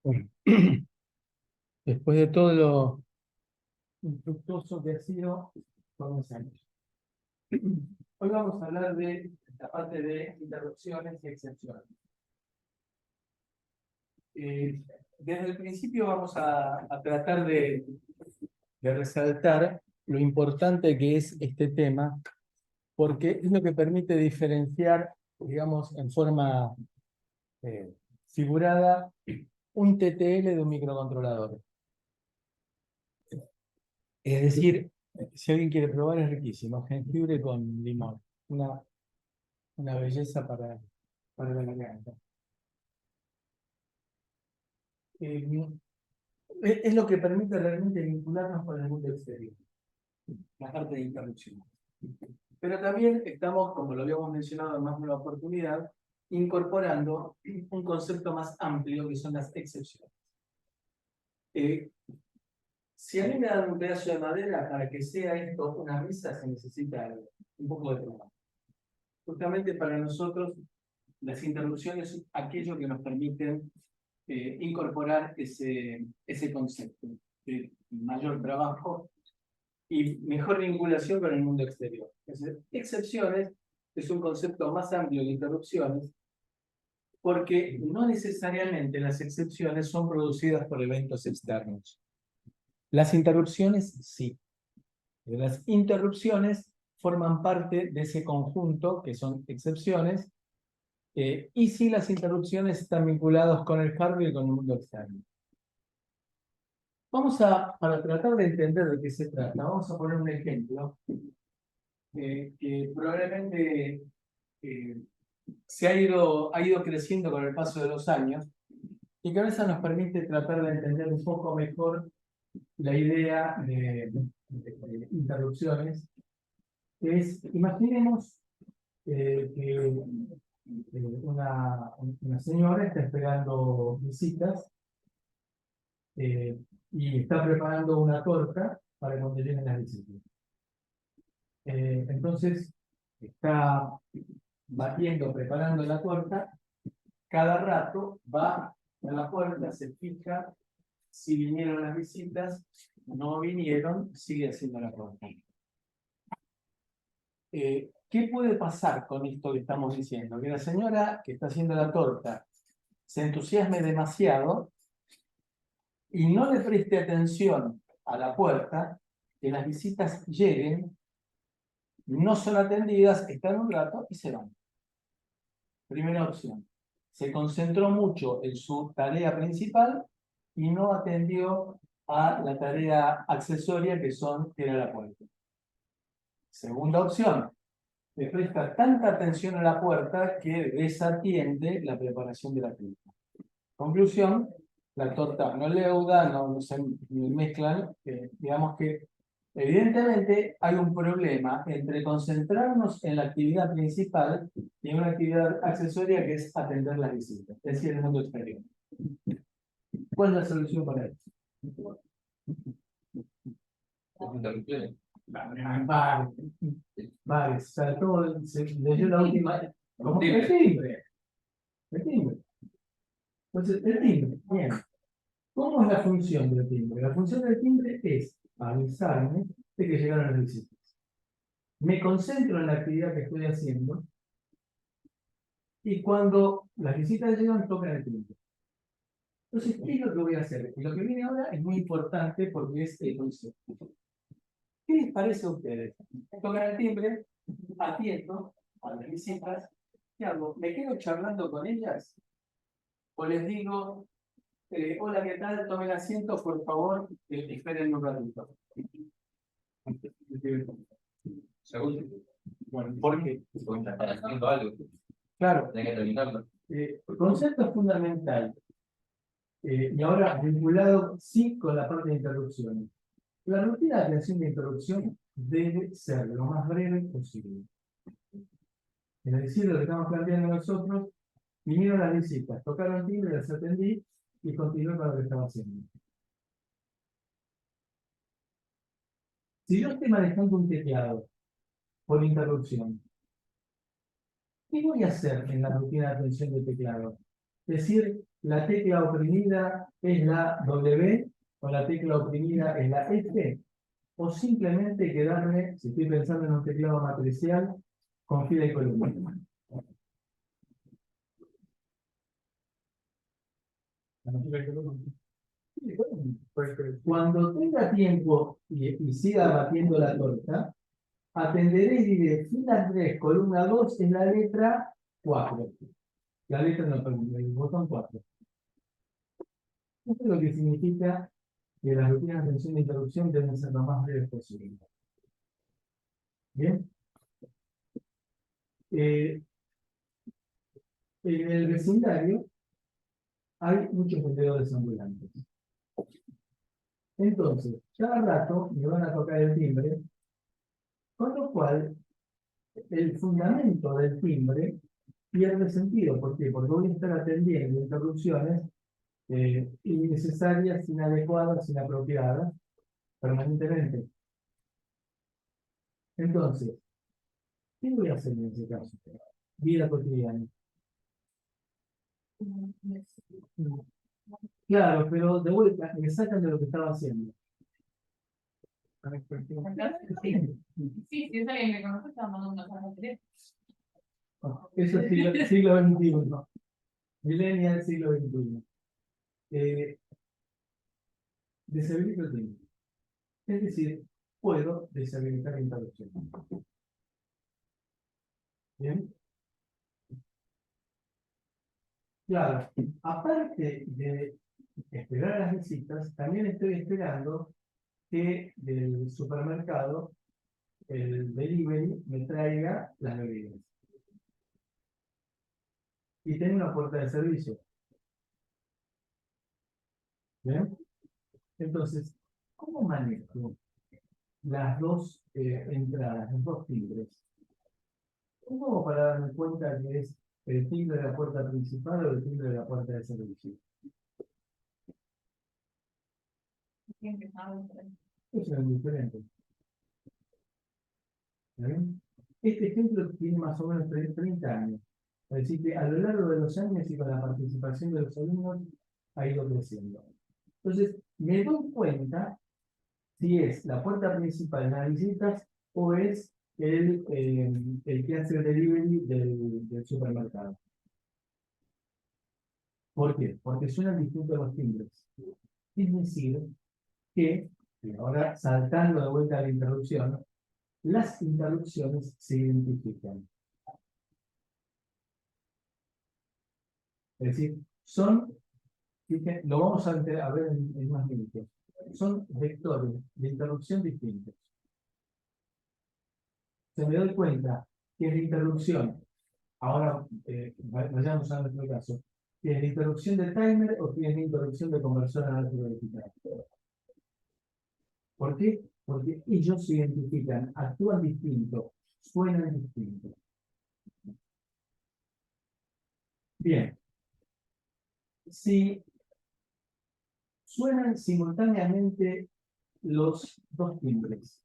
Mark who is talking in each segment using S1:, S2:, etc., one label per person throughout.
S1: Bueno, después de todo lo infructuoso que ha sido, comenzamos. Hoy vamos a hablar de la parte de interrupciones y excepciones. Desde el principio vamos a tratar de resaltar lo importante que es este tema, porque es lo que permite diferenciar, digamos, en forma figurada, un TTL de un microcontrolador. Es decir, si alguien quiere probar, es riquísimo. Jengibre con limón. Una belleza para la garganta. Es lo que permite realmente vincularnos con el mundo exterior. La parte de interrupción. Pero también estamos, como lo habíamos mencionado en más de una oportunidad, incorporando un concepto más amplio que son las excepciones. Si a mí me dan un pedazo de madera, para que sea esto una mesa, se necesita un poco de trabajo. Justamente para nosotros, las interrupciones son aquello que nos permiten incorporar ese concepto de mayor trabajo y mejor vinculación con el mundo exterior. Entonces, excepciones es un concepto más amplio de interrupciones, porque no necesariamente las excepciones son producidas por eventos externos. Las interrupciones sí. Las interrupciones forman parte de ese conjunto que son excepciones, y sí, las interrupciones están vinculadas con el hardware y con el mundo externo. Para tratar de entender de qué se trata, vamos a poner un ejemplo que probablemente ha ido creciendo con el paso de los años y que a veces nos permite tratar de entender un poco mejor la idea de interrupciones. Imaginemos que una señora está esperando visitas y está preparando una torta para cuando lleguen las visitas. Entonces, está batiendo, preparando la torta. Cada rato va a la puerta, se fija si vinieron las visitas, no vinieron, sigue haciendo la torta. ¿Qué puede pasar con esto que estamos diciendo? Que la señora que está haciendo la torta se entusiasme demasiado y no le preste atención a la puerta, que las visitas lleguen, no son atendidas, están un rato y se van. Primera opción. Se concentró mucho en su tarea principal y no atendió a la tarea accesoria que era la puerta. Segunda opción. Le presta tanta atención a la puerta que desatiende la preparación de la torta. Conclusión, la torta no leuda, no se mezclan. Digamos que evidentemente hay un problema entre concentrarnos en la actividad principal y en una actividad accesoria que es atender las visitas, es decir, el mundo exterior. ¿Cuál es la solución para esto? Vale, o sea, todo se leyó la última. ¿Cómo? El timbre. El timbre. Entonces, el timbre, bien. ¿Cómo es la función del timbre? La función del timbre es avisarme de que llegaron las visitas. Me concentro en la actividad que estoy haciendo y cuando las visitas llegan, tocan el timbre. Entonces, ¿qué es lo que voy a hacer? Y lo que viene ahora es muy importante porque es el concepto. ¿Qué les parece a ustedes? Tocan el timbre, atiendo a las visitas, ¿qué hago? ¿Me quedo charlando con ellas? ¿O les digo, hola, ¿qué tal? Tomen asiento, por favor, esperen un ratito? Segundo. Bueno, ¿por qué? Porque están haciendo algo. Claro. Hay que terminarlo. El concepto es fundamental. Y ahora vinculado sí con la parte de interrupciones. La rutina de atención de interrupción debe ser lo más breve posible. Es decir, lo que estamos planteando nosotros, vinieron las visitas, tocaron timbre, las atendí y continué con lo que estaba haciendo. Si yo estoy manejando un teclado por interrupción, ¿qué voy a hacer en la rutina de atención del teclado? Es decir, la tecla oprimida es la W o la tecla oprimida es la F, o simplemente quedarme, si estoy pensando en un teclado matricial, con fila y columna. Cuando tenga tiempo y siga batiendo la torta, atenderé y diré, fila 3, columna 2 es la letra 4. La letra no, perdón, el botón 4. Esto es lo que significa que las rutinas de atención e interrupción deben ser lo más breves posible. Bien. En el vecindario hay muchos vendedores ambulantes. Entonces, cada rato me van a tocar el timbre, con lo cual el fundamento del timbre pierde sentido. ¿Por qué? Porque voy a estar atendiendo interrupciones innecesarias, inadecuadas, inapropiadas, permanentemente. Entonces, ¿qué voy a hacer en ese caso? Vida cotidiana. Claro, pero de vuelta me sacan de lo que estaba haciendo.
S2: Sí, si es alguien que conoce, está mandando una cosa de
S1: Eso es siglo XXI. Millennial siglo XXI. Deshabilito el tiempo. Es decir, puedo deshabilitar la interrupción. ¿Bien? Claro, aparte de esperar las visitas, también estoy esperando que del supermercado el delivery me traiga las bebidas. Y tengo una puerta de servicio. ¿Bien? Entonces, ¿cómo manejo las dos entradas, los dos timbres? ¿Cómo para darme cuenta que es el timbre de la puerta principal o el timbre de la puerta de servicio? Eso es diferente. ¿Bien? Este ejemplo tiene más o menos 30 años. Es decir, que a lo largo de los años y con la participación de los alumnos ha ido creciendo. Entonces, me doy cuenta si es la puerta principal en las visitas o es el que hace el delivery del supermercado. ¿Por qué? Porque suenan distintos los timbres. Es decir, que, y ahora saltando de vuelta a la interrupción, las interrupciones se identifican. Es decir, son, fíjense, lo vamos a ver en unos minutos, son vectores de interrupción distintos. Se me doy cuenta que la interrupción, ahora vayamos a nuestro caso, que es la interrupción del timer o que es la interrupción de conversión analógica digital. ¿Por qué? Porque ellos se identifican, actúan distinto, suenan distinto. Bien. Si suenan simultáneamente los dos timbres,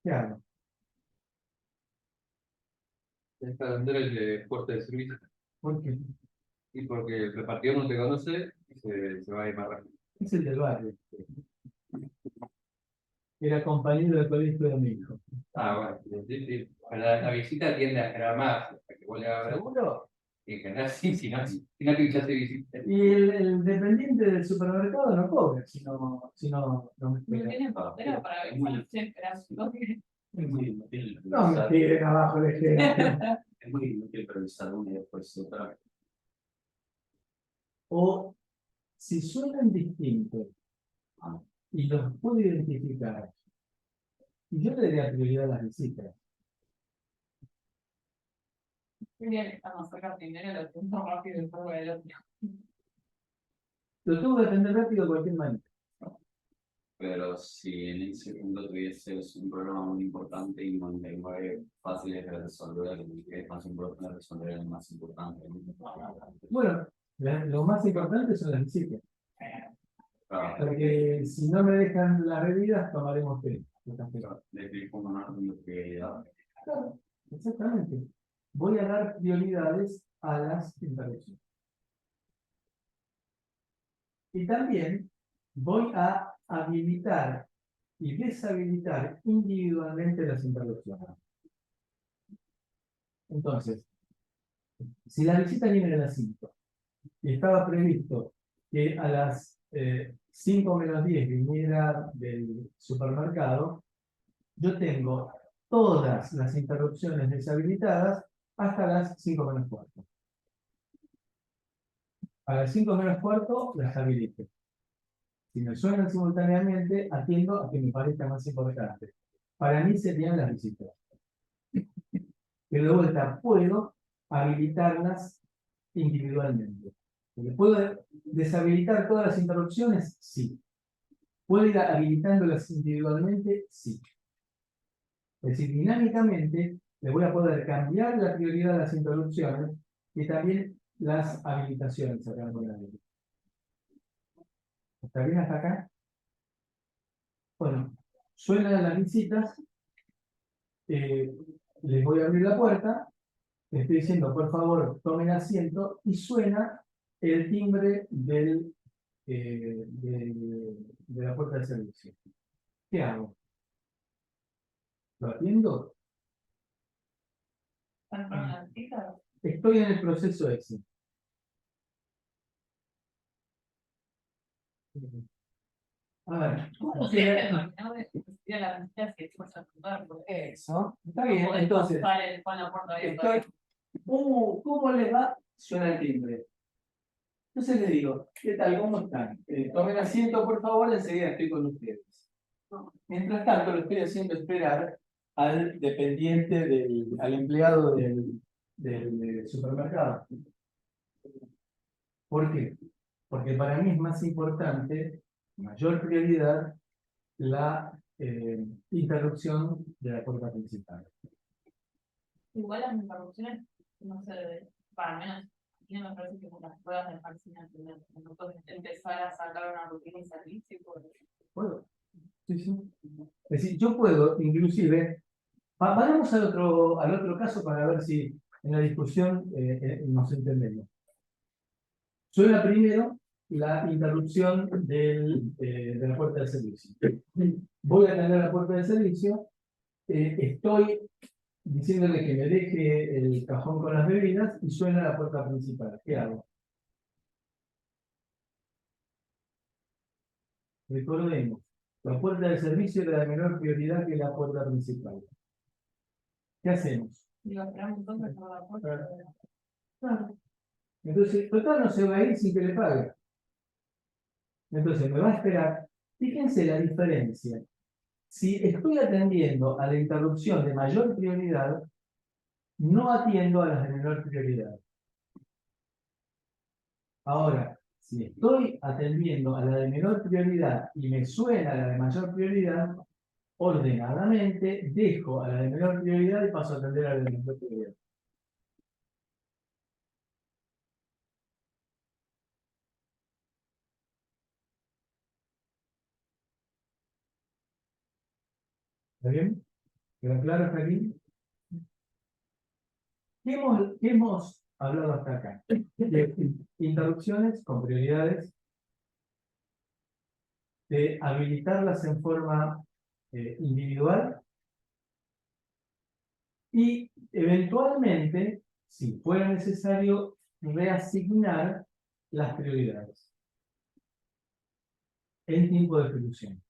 S1: ¿qué hago?
S3: Es para vender el de puerta de servicio.
S1: ¿Por qué?
S3: Y porque el repartidor no te conoce, se va a ir más rápido.
S1: Es el del barrio. Era compañero de colegio de mi hijo.
S3: Ah, bueno, sí. La visita tiende a generar más. Hasta que vos le hagas
S1: ¿Seguro?
S3: en general, sí, si no te hinchaste de visita.
S1: Y el dependiente del supermercado no cobra, si no me
S2: No
S1: espera.
S2: tienen portero para ver cuál se espera su toque.
S3: Es muy inútil
S1: No me tiren abajo el ejemplo.
S3: Es muy inútil revisar uno y después otra.
S1: O si suenan distintos y los puedo identificar, y yo le daría prioridad a las visitas.
S2: Bien, estamos sacando dinero, lo tengo rápido y fuego del otro.
S1: Lo tengo que atender rápido de cualquier manera.
S3: Pero si en el segundo tuviese un programa muy importante y un lenguaje fácil de resolver, es más importante resolver el más importante.
S1: Bueno, lo más importante son las visitas.
S3: Claro,
S1: Porque si no me dejan las bebidas, tomaremos té.
S3: le explico una prioridad.
S1: Claro, exactamente. Voy a dar prioridades a las interrupciones. Y también voy a habilitar y deshabilitar individualmente las interrupciones. Entonces, si la visita viene a las 5 y estaba previsto que a las 5 menos 10 viniera del supermercado, yo tengo todas las interrupciones deshabilitadas hasta las 5 menos cuarto. A las 5 menos cuarto las habilito. Si me suenan simultáneamente, atiendo a que me parezca más importante. Para mí serían las visitas. Pero de vuelta, puedo habilitarlas individualmente. ¿Puedo deshabilitar todas las interrupciones? Sí. ¿Puedo ir habilitándolas individualmente? Sí. Es decir, dinámicamente le voy a poder cambiar la prioridad a las interrupciones y también las habilitaciones acá con la ley. ¿Está bien hasta acá? Bueno, suenan las visitas, les voy a abrir la puerta, les estoy diciendo, por favor, tomen asiento, y suena el timbre de la puerta de servicio. ¿Qué hago? ¿Lo atiendo?
S2: ¿Están con las chicas?
S1: Estoy en el proceso ese. A ver, ¿cómo se eso? Está bien, entonces, ¿cómo les va? Suena el timbre. Entonces les digo, ¿qué tal? ¿Cómo están? Tomen asiento, por favor, enseguida estoy con ustedes. Mientras tanto, lo estoy haciendo esperar al dependiente, al empleado del supermercado. ¿Por qué? Porque para mí es más importante, mayor prioridad, la interrupción de la puerta principal.
S2: Igual las interrupciones, no sé, para menos, a mí no me parece que las puedas dejar sin atender. Nosotros empezar a sacar una rutina y servicio.
S1: ¿Puedo? Sí, sí. Es decir, yo puedo, inclusive, vayamos al otro caso para ver si en la discusión nos entendemos. Suena primero la interrupción de la puerta de servicio. Voy a atender la puerta de servicio, estoy diciéndole que me deje el cajón con las bebidas y suena la puerta principal. ¿Qué hago? Recordemos, la puerta de servicio era de menor prioridad que la puerta principal. ¿Qué hacemos? Entonces, total no se va a ir sin que le pague. Entonces, me va a esperar. Fíjense la diferencia. Si estoy atendiendo a la interrupción de mayor prioridad, no atiendo a las de menor prioridad. Ahora, si estoy atendiendo a la de menor prioridad y me suena la de mayor prioridad, ordenadamente dejo a la de menor prioridad y paso a atender a la de menor prioridad. ¿Está bien? ¿Queda claro, Jaquín? ¿Qué hemos hablado hasta acá? De interrupciones con prioridades, de habilitarlas en forma individual y eventualmente, si fuera necesario, reasignar las prioridades en tiempo de ejecución.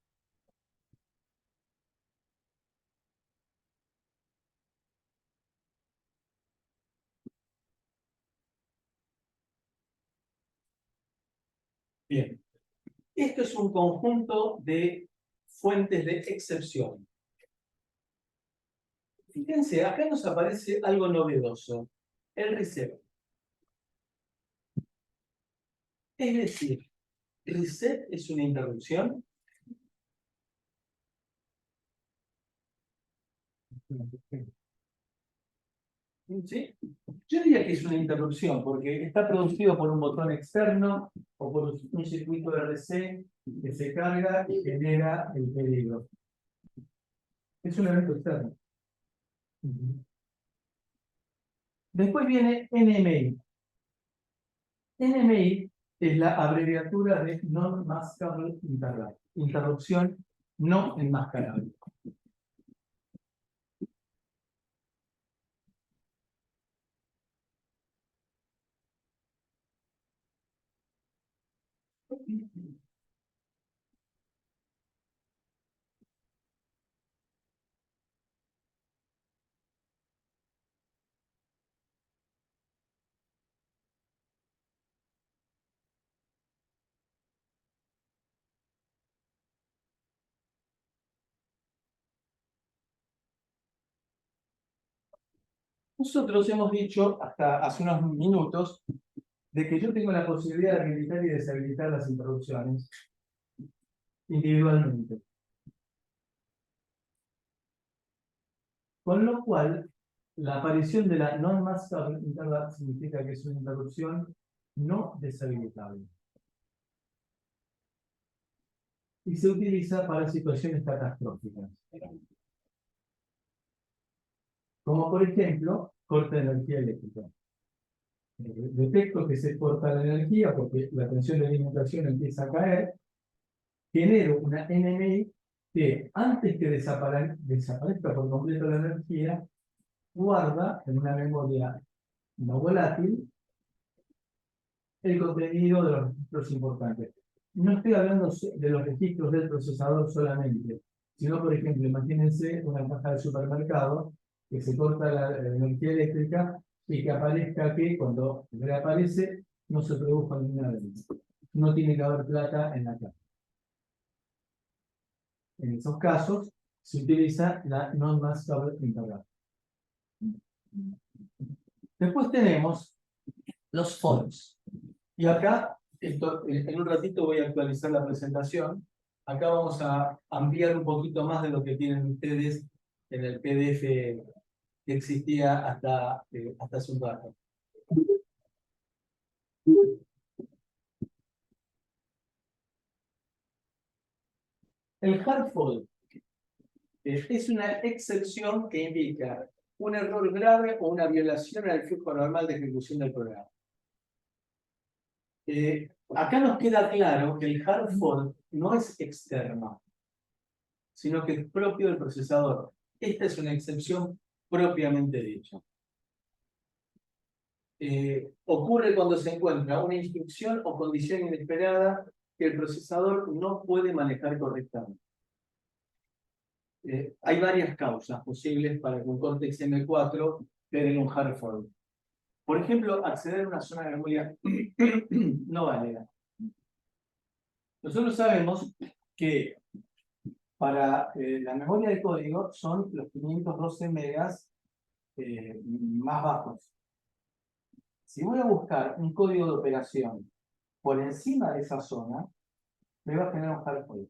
S1: Bien, esto es un conjunto de fuentes de excepción. Fíjense, acá nos aparece algo novedoso, el reset. Es decir, reset es una interrupción. ¿Sí? Yo diría que es una interrupción porque está producido por un botón externo o por un circuito de RC que se carga y genera el peligro. Es un evento externo. Después viene NMI. NMI es la abreviatura de Non-Maskable Interrupt, interrupción no enmascarable. Nosotros hemos dicho hasta hace unos minutos de que yo tengo la posibilidad de habilitar y deshabilitar las interrupciones individualmente. Con lo cual, la aparición de la non-maskable interrupt significa que es una interrupción no deshabilitable. Y se utiliza para situaciones catastróficas. Como por ejemplo, corte de energía eléctrica. Detecto que se corta la energía porque la tensión de alimentación empieza a caer, genero una NMI que antes que desaparezca por completo la energía, guarda en una memoria no volátil el contenido de los registros importantes. No estoy hablando de los registros del procesador solamente, sino, por ejemplo, imagínense una caja de supermercado que se corta la energía eléctrica y que aparezca que cuando reaparece no se produjo ninguna venta. No tiene que haber plata en la caja. En esos casos se utiliza la non-maskable interrupt. Después tenemos los false. Y acá, en un ratito voy a actualizar la presentación. Acá vamos a ampliar un poquito más de lo que tienen ustedes en el PDF que existía hasta hace un rato. El hard fault es una excepción que indica un error grave o una violación al flujo normal de ejecución del programa. Acá nos queda claro que el hard fault no es externo, sino que es propio del procesador. Esta es una excepción propiamente dicha. Ocurre cuando se encuentra una instrucción o condición inesperada que el procesador no puede manejar correctamente. Hay varias causas posibles para que un Cortex M4 tenga un hard fault. Por ejemplo, acceder a una zona de memoria no válida. Nosotros sabemos que para la memoria de código son los 512 megas más bajos. Si voy a buscar un código de operación por encima de esa zona, me va a generar un hard fault.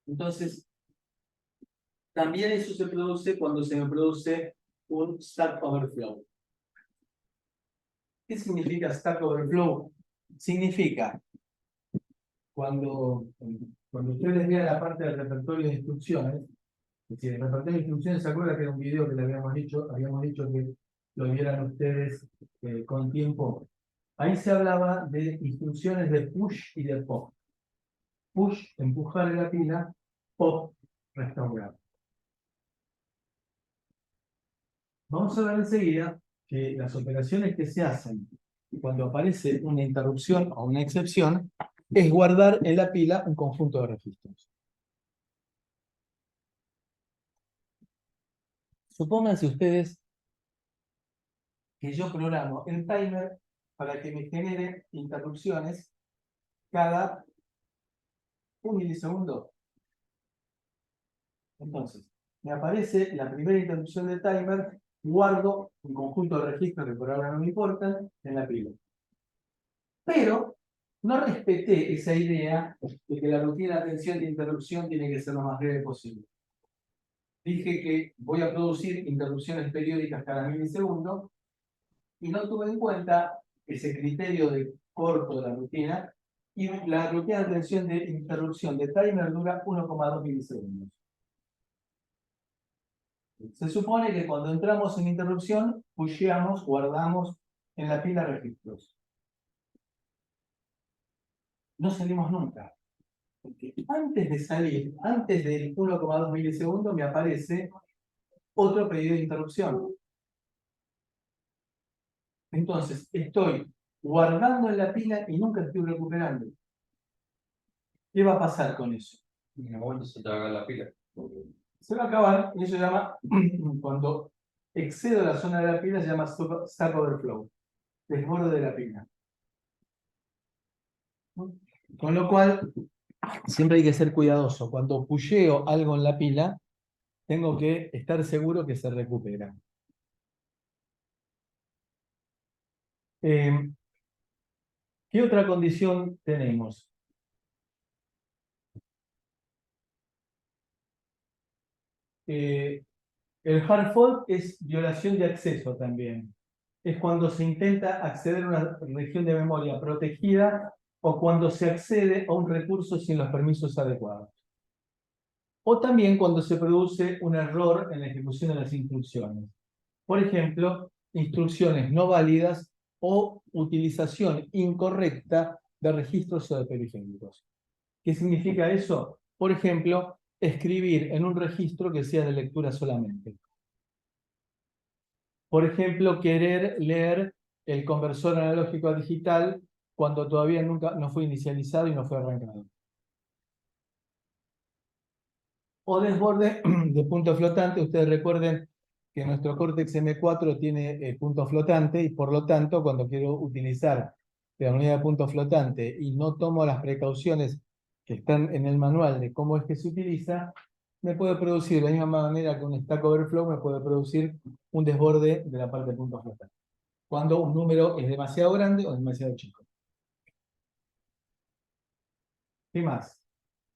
S1: Entonces, también eso se produce cuando se me produce un Stack Overflow. ¿Qué significa Stack Overflow? Significa cuando ustedes vean la parte del repertorio de instrucciones, es decir, el repertorio de instrucciones, ¿se acuerdan que era un video que le habíamos dicho que lo vieran ustedes con tiempo? Ahí se hablaba de instrucciones de push y de pop. Push, empujar la pila, pop, restaurar. Vamos a ver enseguida que las operaciones que se hacen cuando aparece una interrupción o una excepción es guardar en la pila un conjunto de registros. Supónganse ustedes que yo programo el timer para que me genere interrupciones cada 1 milisegundo. Entonces, me aparece la primera interrupción del timer, guardo un conjunto de registros que por ahora no me importan en la pila. Pero no respeté esa idea de que la rutina de atención de interrupción tiene que ser lo más breve posible. Dije que voy a producir interrupciones periódicas cada milisegundo y no tuve en cuenta ese criterio de corto de la rutina, y la rutina de atención de interrupción de timer dura 1,2 milisegundos. Se supone que cuando entramos en interrupción, pusheamos, guardamos en la pila registros. No salimos nunca. Porque antes de salir, antes del 1,2 milisegundos, me aparece otro pedido de interrupción. Entonces, estoy guardando en la pila y nunca estoy recuperando. ¿Qué va a pasar con eso?
S4: En un momento se te haga la pila.
S1: Se va a acabar, y eso se llama, cuando excedo la zona de la pila, se llama stack overflow, desborde de la pila. Con lo cual, siempre hay que ser cuidadoso. Cuando pusheo algo en la pila, tengo que estar seguro que se recupera. ¿Qué otra condición tenemos? El hard fault es violación de acceso también. Es cuando se intenta acceder a una región de memoria protegida o cuando se accede a un recurso sin los permisos adecuados. O también cuando se produce un error en la ejecución de las instrucciones. Por ejemplo, instrucciones no válidas o utilización incorrecta de registros o de periféricos. ¿Qué significa eso? Por ejemplo, escribir en un registro que sea de lectura solamente. Por ejemplo, querer leer el conversor analógico a digital cuando todavía no fue inicializado y no fue arrancado. O desborde de punto flotante. Ustedes recuerden que nuestro Cortex M4 tiene punto flotante y por lo tanto cuando quiero utilizar la unidad de punto flotante y no tomo las precauciones que están en el manual de cómo es que se utiliza, me puede producir, de la misma manera que un Stack Overflow, me puede producir un desborde de la parte de punto flotante. Cuando un número es demasiado grande o demasiado chico. ¿Qué más?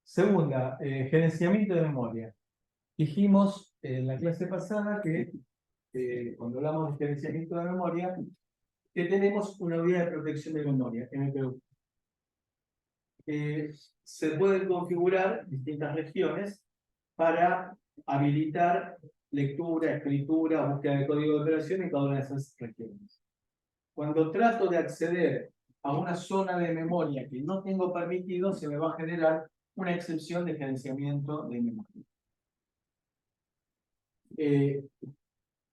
S1: Segunda, gerenciamiento de memoria. Dijimos en la clase pasada que cuando hablamos de gerenciamiento de memoria, que tenemos una unidad de protección de memoria, MPU. Se pueden configurar distintas regiones para habilitar lectura, escritura, búsqueda de código de operación en cada una de esas regiones. Cuando trato de acceder a una zona de memoria que no tengo permitido, se me va a generar una excepción de gerenciamiento de memoria.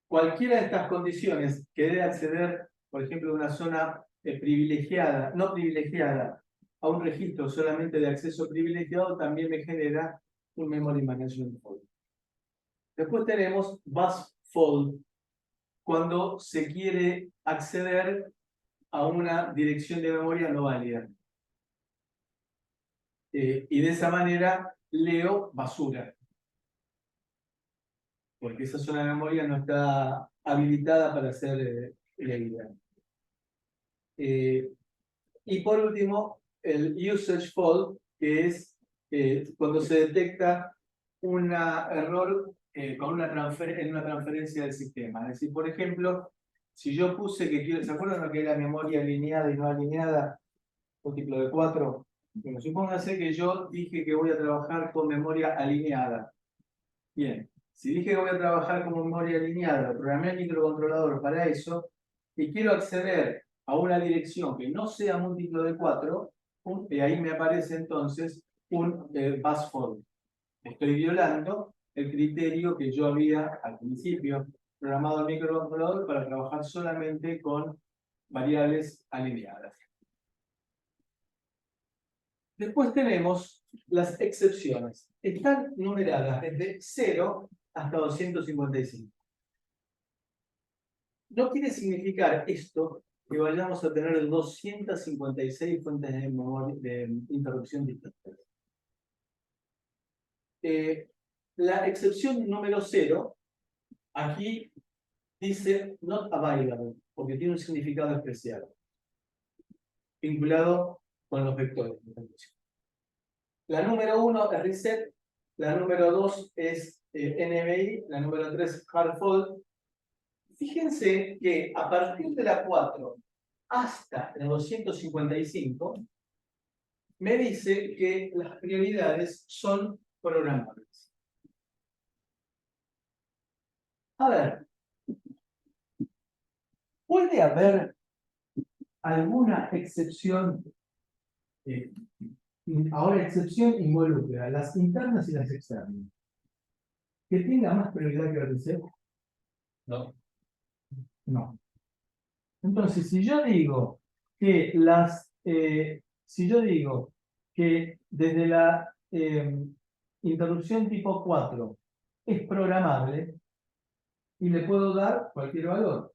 S1: Cualquiera de estas condiciones que debe acceder, por ejemplo, a una zona privilegiada, no privilegiada, a un registro solamente de acceso privilegiado, también me genera un Memory Management Fault. Después tenemos Bus Fault, cuando se quiere acceder a una dirección de memoria no válida. Y de esa manera leo basura. Porque esa zona de memoria no está habilitada para ser leída. Y por último, el Usage Fault, que es cuando se detecta un error en una transferencia del sistema. Es decir, por ejemplo, si yo puse que quiero, ¿se acuerdan lo que era memoria alineada y no alineada? Múltiplo de 4. Bueno, supóngase que yo dije que voy a trabajar con memoria alineada. Bien, si dije que voy a trabajar con memoria alineada, programé el microcontrolador para eso, y quiero acceder a una dirección que no sea múltiplo de 4, ahí me aparece entonces un bus fault. Estoy violando el criterio que yo había al principio programado el microcontrolador para trabajar solamente con variables alineadas. Después tenemos las excepciones. Están numeradas desde 0 hasta 255. No quiere significar esto que vayamos a tener 256 fuentes de memoria de interrupción distintas. La excepción número 0, aquí dice not available, porque tiene un significado especial, vinculado con los vectores de interrupción. La número 1 es reset, la número 2 es NMI, la número 3 es hard fault. Fíjense que a partir de la 4 hasta la 255, me dice que las prioridades son programables. A ver, ¿puede haber alguna excepción? Ahora, excepción involucra las internas y las externas. ¿Que tenga más prioridad que el reset?
S4: No.
S1: No. Entonces, si yo digo que desde la interrupción tipo 4 es programable y le puedo dar cualquier valor,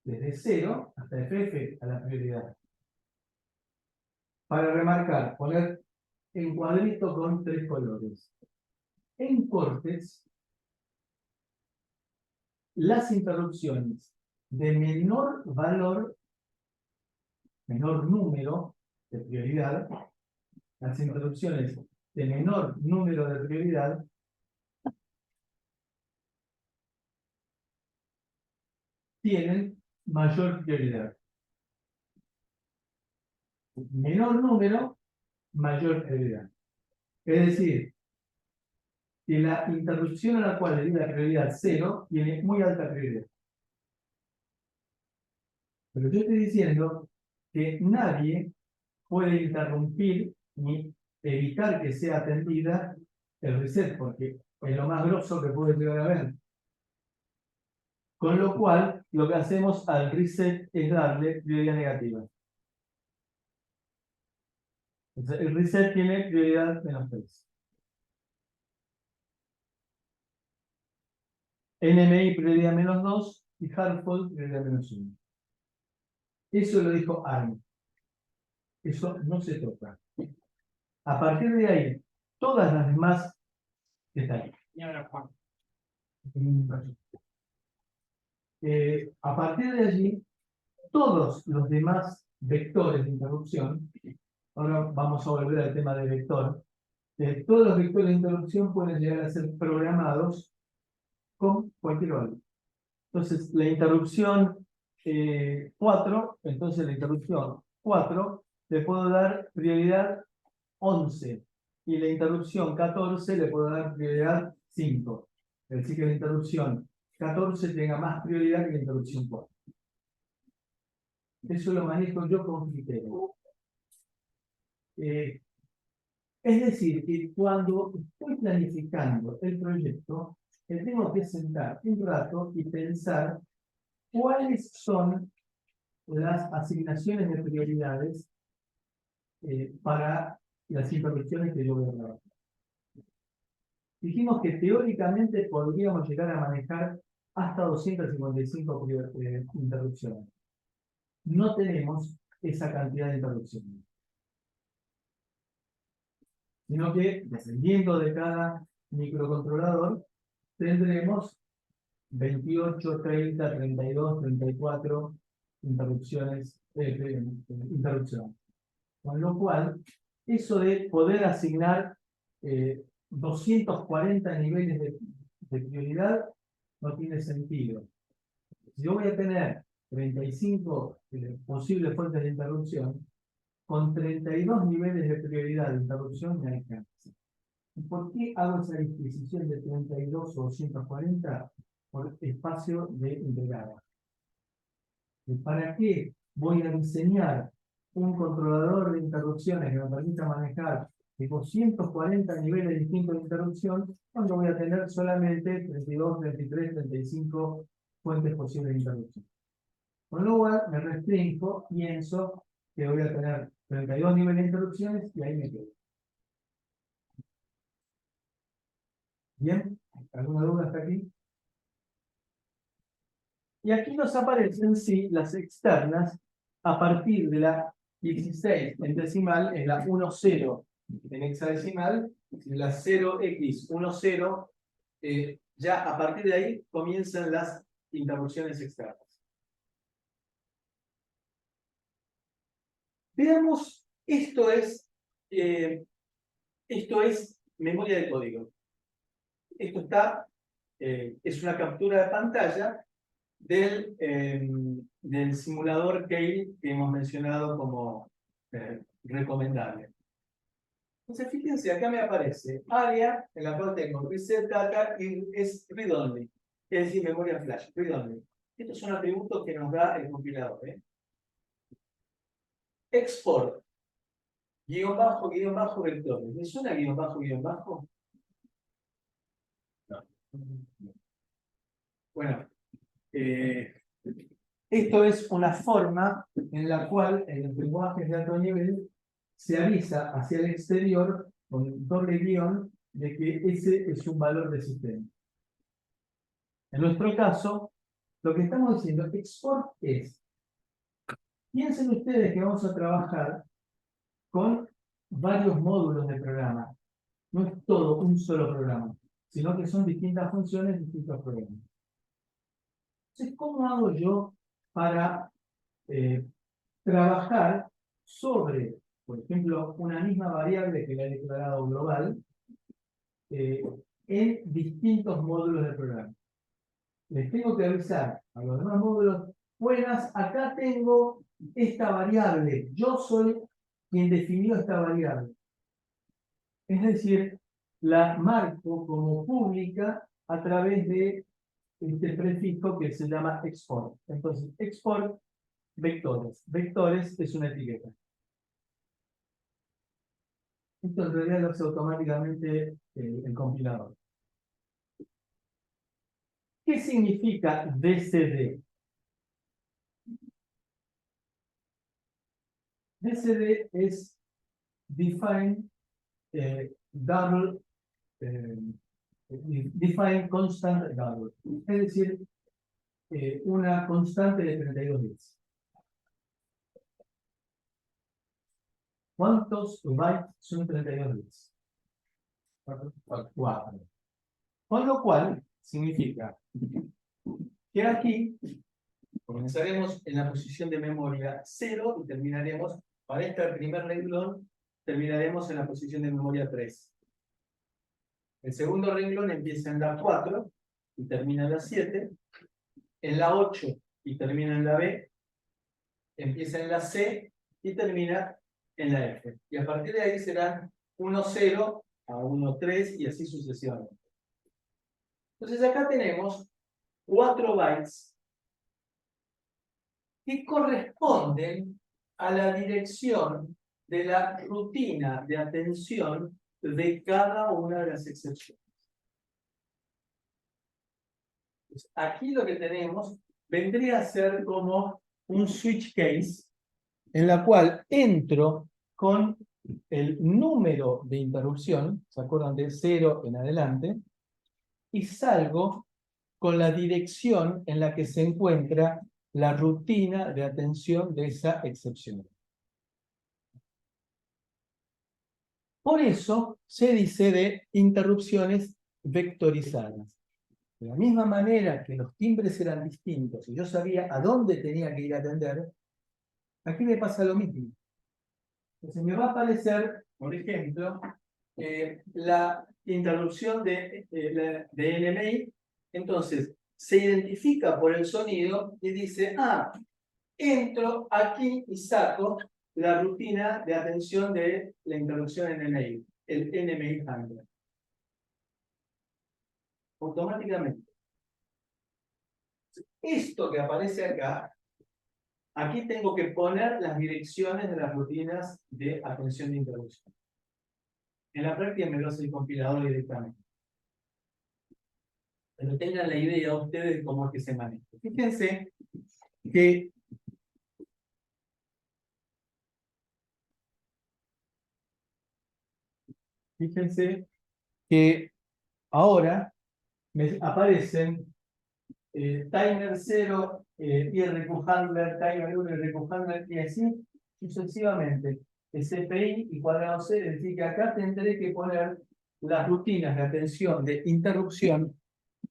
S1: desde 0 hasta FF a la prioridad. Para remarcar, poner en cuadrito con 3 colores. En Cortex, las interrupciones de menor valor, menor número de prioridad, las interrupciones de menor número de prioridad tienen mayor prioridad. Menor número, mayor prioridad. Es decir, que la interrupción a la cual le di la prioridad 0 tiene muy alta prioridad. Pero yo estoy diciendo que nadie puede interrumpir ni evitar que sea atendida el reset, porque es lo más grosso que puede llegar a ver. Con lo cual, lo que hacemos al reset es darle prioridad negativa. Entonces, el reset tiene prioridad menos 3. NMI prioridad menos 2 y Hartford prioridad menos 1. Eso lo dijo Arne. Eso no se toca. A partir de ahí, todas las demás están.
S2: Y ahora, Juan.
S1: A partir de allí, todos los demás vectores de interrupción, ahora vamos a volver al tema de vector, todos los vectores de interrupción pueden llegar a ser programados con cualquier valor. Entonces, la interrupción 4, entonces la interrupción 4 le puedo dar prioridad 11 y la interrupción 14 le puedo dar prioridad 5. Es decir, que la interrupción 14 tenga más prioridad que la interrupción 4. Eso lo manejo yo con criterio. Es decir, que cuando estoy planificando el proyecto, me tengo que sentar un rato y pensar cuáles son las asignaciones de prioridades para las interrupciones que yo voy a trabajar. Dijimos que teóricamente podríamos llegar a manejar hasta 255 interrupciones. No tenemos esa cantidad de interrupciones. Sino que, dependiendo de cada microcontrolador, tendremos 28, 30, 32, 34 interrupciones. Con lo cual, eso de poder asignar 240 niveles de prioridad no tiene sentido. Si yo voy a tener 35 posibles fuentes de interrupción, con 32 niveles de prioridad de interrupción me alcanza. ¿Por qué hago esa disquisición de 32 o 240 por espacio de integrada? ¿Para qué voy a diseñar un controlador de interrupciones que me permita manejar 240 niveles distintos de interrupción cuando voy a tener solamente 32, 33, 35 fuentes posibles de interrupción? Con lo cual me restringo, pienso que voy a tener 32 niveles de interrupciones y ahí me quedo. ¿Bien? ¿Alguna duda hasta aquí? Y aquí nos aparecen, sí, las externas a partir de la 16 en decimal, en la 10 en hexadecimal, en la 0x10, ya a partir de ahí comienzan las interrupciones externas. Veamos, esto es memoria de código. Esto está, es una captura de pantalla del simulador Keil que hemos mencionado como recomendable. Entonces, fíjense, acá me aparece área en la cual tengo reset data y es read only. es decir, memoria flash. Perdón, estos son atributos que nos da el compilador. Export, guión bajo, vectores. ¿Me suena guión bajo? No. Bueno, esto es una forma en la cual en los lenguajes de alto nivel se avisa hacia el exterior con doble guión de que ese es un valor de sistema. En nuestro caso, lo que estamos diciendo, export es, piensen ustedes que vamos a trabajar con varios módulos de programa. No es todo un solo programa, sino que son distintas funciones, distintos programas. Entonces, ¿cómo hago yo para trabajar sobre, por ejemplo, una misma variable que le he declarado global en distintos módulos del programa? Les tengo que avisar a los demás módulos, buenas, acá tengo esta variable, yo soy quien definió esta variable. Es decir, la marco como pública a través de este prefijo que se llama export. Entonces, export vectores. Vectores es una etiqueta. Esto en realidad lo hace automáticamente el compilador. ¿Qué significa DCD? DCD es Define Double Define Constant Double. Es decir, una constante de 32 bits. ¿Cuántos bytes son 32 bits? 4. Con lo cual, significa que aquí comenzaremos en la posición de memoria 0 y terminaremos, para este primer renglón, terminaremos en la posición de memoria 3. El segundo renglón empieza en la 4 y termina en la 7. En la 8 y termina en la B. Empieza en la C y termina en la F. Y a partir de ahí serán 1,0 a 1,3 y así sucesivamente. Entonces acá tenemos 4 bytes que corresponden a la dirección de la rutina de atención de cada una de las excepciones. Entonces, aquí lo que tenemos vendría a ser como un switch case en la cual entro con el número de interrupción, ¿se acuerdan de 0 en adelante? Y salgo con la dirección en la que se encuentra la rutina de atención de esa excepción. Por eso se dice de interrupciones vectorizadas. De la misma manera que los timbres eran distintos y yo sabía a dónde tenía que ir a atender, aquí me pasa lo mismo. Entonces me va a aparecer, por ejemplo, la interrupción de NMI. Entonces, se identifica por el sonido y dice, entro aquí y saco la rutina de atención de la interrupción NMI, el NMI handler. Automáticamente. Esto que aparece acá, aquí tengo que poner las direcciones de las rutinas de atención de interrupción. En la práctica me lo hace el compilador directamente. Pero tengan la idea ustedes de cómo es que se maneja. Fíjense que ahora me aparecen timer 0, IRQ handler, timer 1, IRQ handler, y así sucesivamente. El CPI y cuadrado C, es decir, que acá tendré que poner las rutinas de atención de interrupción,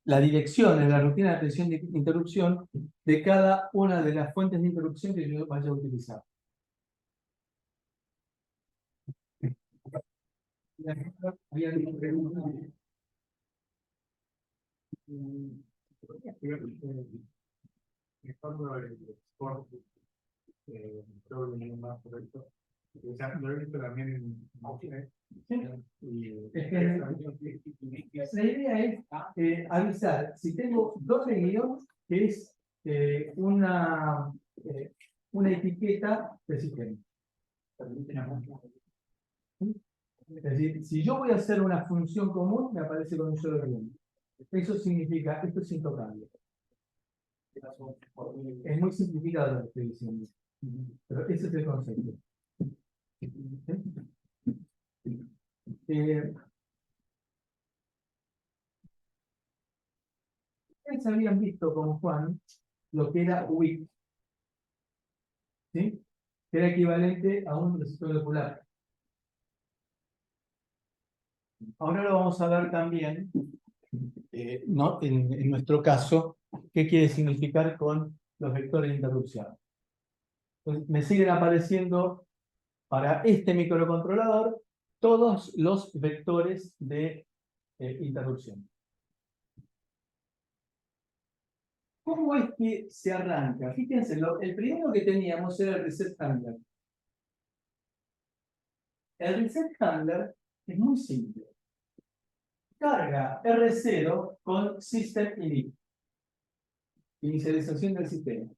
S1: la dirección de la rutina de atención de interrupción de cada una de las fuentes de interrupción que yo vaya a utilizar. ¿Había alguna pregunta?
S5: O sea, lo he visto también en Machine.
S1: Es que la idea es avisar si tengo doble guión, que es una etiqueta de sistema. Es decir, si yo voy a hacer una función común, me aparece con un solo guión. Eso significa, esto es intocable. Es muy simplificado lo que estoy diciendo. Pero ese es el concepto. Ustedes habían visto con Juan lo que era WIC, ¿sí? Que era equivalente a un resistor ocular. Ahora lo vamos a ver también, ¿no? En nuestro caso, qué quiere significar con los vectores de interrupción. Entonces, me siguen apareciendo para este microcontrolador todos los vectores de interrupción. ¿Cómo es que se arranca? Fíjense, el primero que teníamos era el reset handler. El reset handler es muy simple. Carga R0 con system init. Inicialización del sistema.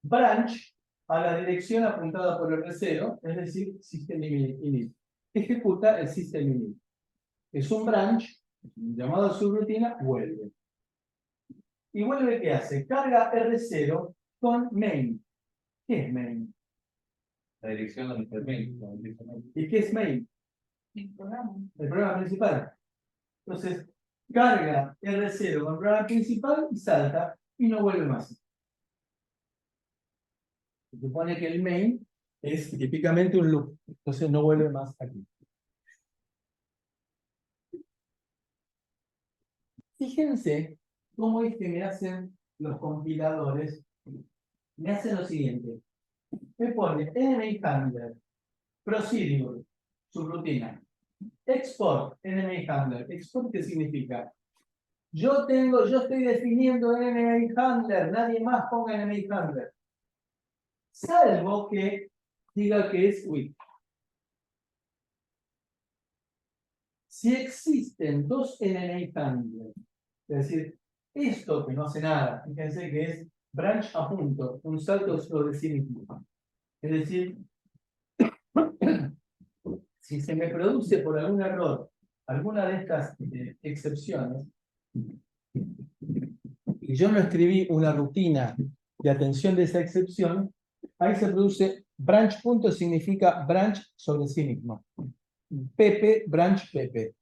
S1: Branch a la dirección apuntada por el R0, es decir, system init. Ejecuta el system init. Es un branch, llamado a subrutina, vuelve. Y vuelve, ¿qué hace? Carga R0 con main. ¿Qué es main?
S4: La dirección donde está el mail.
S1: ¿Y qué es main?
S2: El programa.
S1: El programa principal. Entonces, carga R0 con el programa principal y salta y no vuelve más. Se supone que el main es típicamente un loop, entonces no vuelve más aquí. Fíjense cómo es que me hacen los compiladores. Me hacen lo siguiente. Me pone enemy handler, procedure, subrutina, export, enemy handler. Export, ¿qué significa? Yo estoy definiendo enemy handler, nadie más ponga enemy handler. Salvo que diga que es WIC. Si existen dos enemy handlers, es decir, esto que no hace nada, fíjense que es branch a punto, un salto sobre sí mismo. Es decir, si se me produce por algún error alguna de estas excepciones, y yo no escribí una rutina de atención de esa excepción, ahí se produce branch punto, significa branch sobre sí mismo. Pepe, branch Pepe.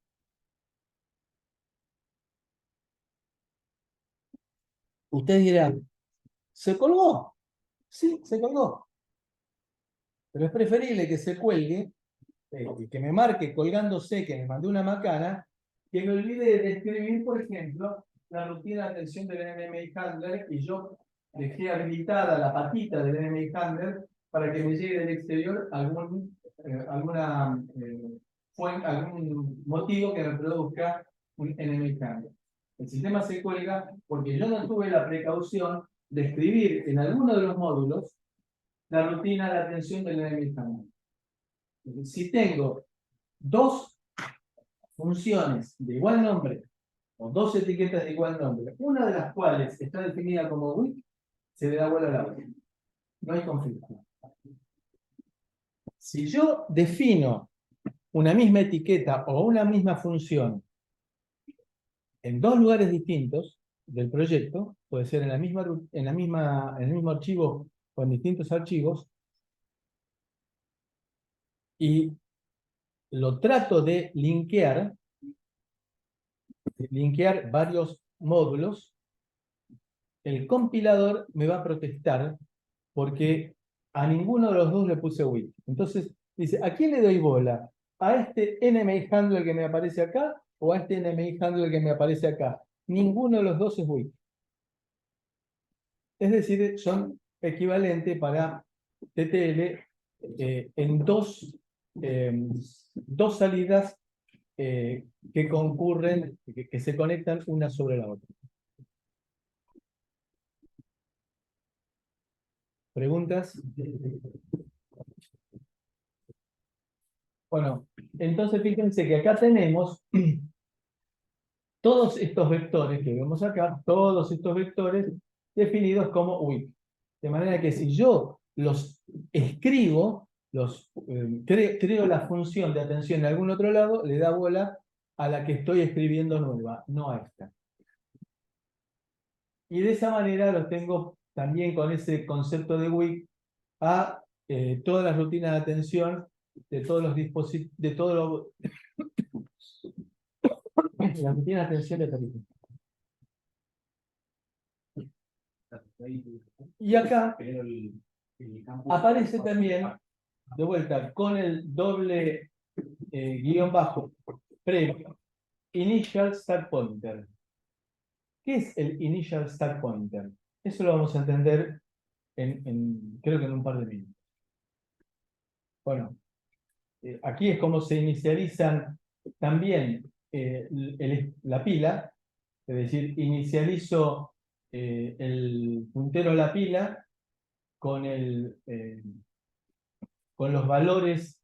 S1: Ustedes dirán, ¿se colgó? Sí, se colgó. Pero es preferible que se cuelgue, que me marque colgándose, que me mandé una macana, que me olvide de escribir, por ejemplo, la rutina de atención del NMI Handler y yo dejé habilitada la patita del NMI Handler para que me llegue del exterior algún motivo que me produzca un NMI Handler. El sistema se cuelga porque yo no tuve la precaución de escribir en alguno de los módulos la rutina de atención del NMI Handler. Si tengo dos funciones de igual nombre o dos etiquetas de igual nombre, una de las cuales está definida como WIC, se le da vuelta a la otra. No hay conflicto. Si yo defino una misma etiqueta o una misma función en dos lugares distintos del proyecto, puede ser en el mismo archivo o en distintos archivos, y lo trato de linkear varios módulos, el compilador me va a protestar porque a ninguno de los dos le puse WIC. Entonces, dice, ¿a quién le doy bola? ¿A este NMI handler que me aparece acá o a este NMI handler que me aparece acá? Ninguno de los dos es WIC. Es decir, son equivalentes para TTL en dos salidas que concurren, que se conectan una sobre la otra. ¿Preguntas? Bueno, entonces fíjense que acá tenemos todos estos vectores que vemos acá, todos estos vectores definidos como weak. De manera que si yo los escribo, creo la función de atención en algún otro lado, le da bola a la que estoy escribiendo nueva, no a esta. Y de esa manera los tengo también con ese concepto de weak a todas las rutinas de atención de todos los dispositivos, de todos los la rutina de atención de tarifa. Y acá aparece también, de vuelta, con el doble guión bajo previo, Initial Start Pointer. ¿Qué es el Initial Start Pointer? Eso lo vamos a entender creo que en un par de minutos. Bueno, aquí es como se inicializan también la pila, es decir, inicializo el puntero a la pila con, con los valores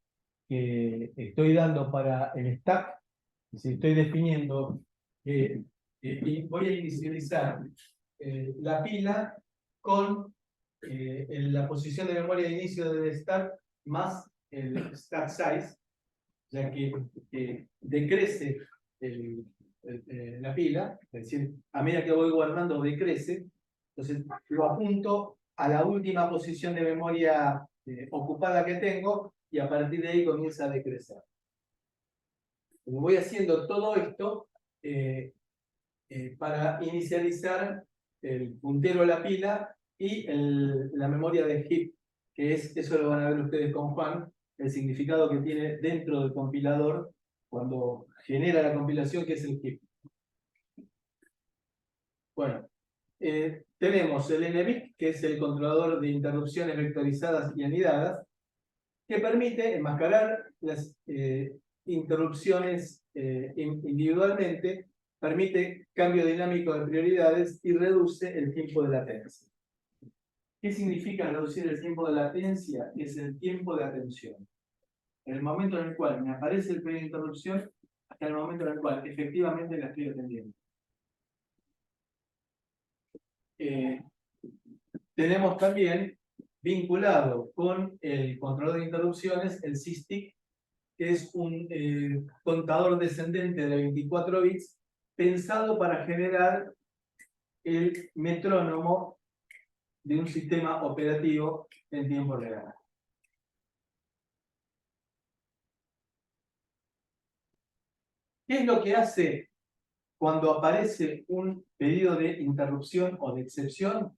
S1: que estoy dando para el stack. Si estoy definiendo y voy a inicializar la pila con la posición de memoria de inicio del stack más el stack size, ya que decrece la pila, es decir, a medida que voy guardando decrece, entonces lo apunto a la última posición de memoria ocupada que tengo y a partir de ahí comienza a decrecer. Voy haciendo todo esto para inicializar el puntero a la pila y la memoria de heap, que es, eso lo van a ver ustedes con Juan, el significado que tiene dentro del compilador cuando genera la compilación, que es el heap. Bueno, tenemos el NBIC, que es el controlador de interrupciones vectorizadas y anidadas, que permite enmascarar las interrupciones individualmente, permite cambio dinámico de prioridades y reduce el tiempo de latencia. ¿Qué significa reducir el tiempo de latencia? Es el tiempo de atención. En el momento en el cual me aparece el periodo de interrupción, hasta el momento en el cual efectivamente la estoy atendiendo. Tenemos también vinculado con el controlador de interrupciones el SysTick, que es un contador descendente de 24 bits pensado para generar el metrónomo de un sistema operativo en tiempo real. ¿Qué es lo que hace cuando aparece un pedido de interrupción o de excepción?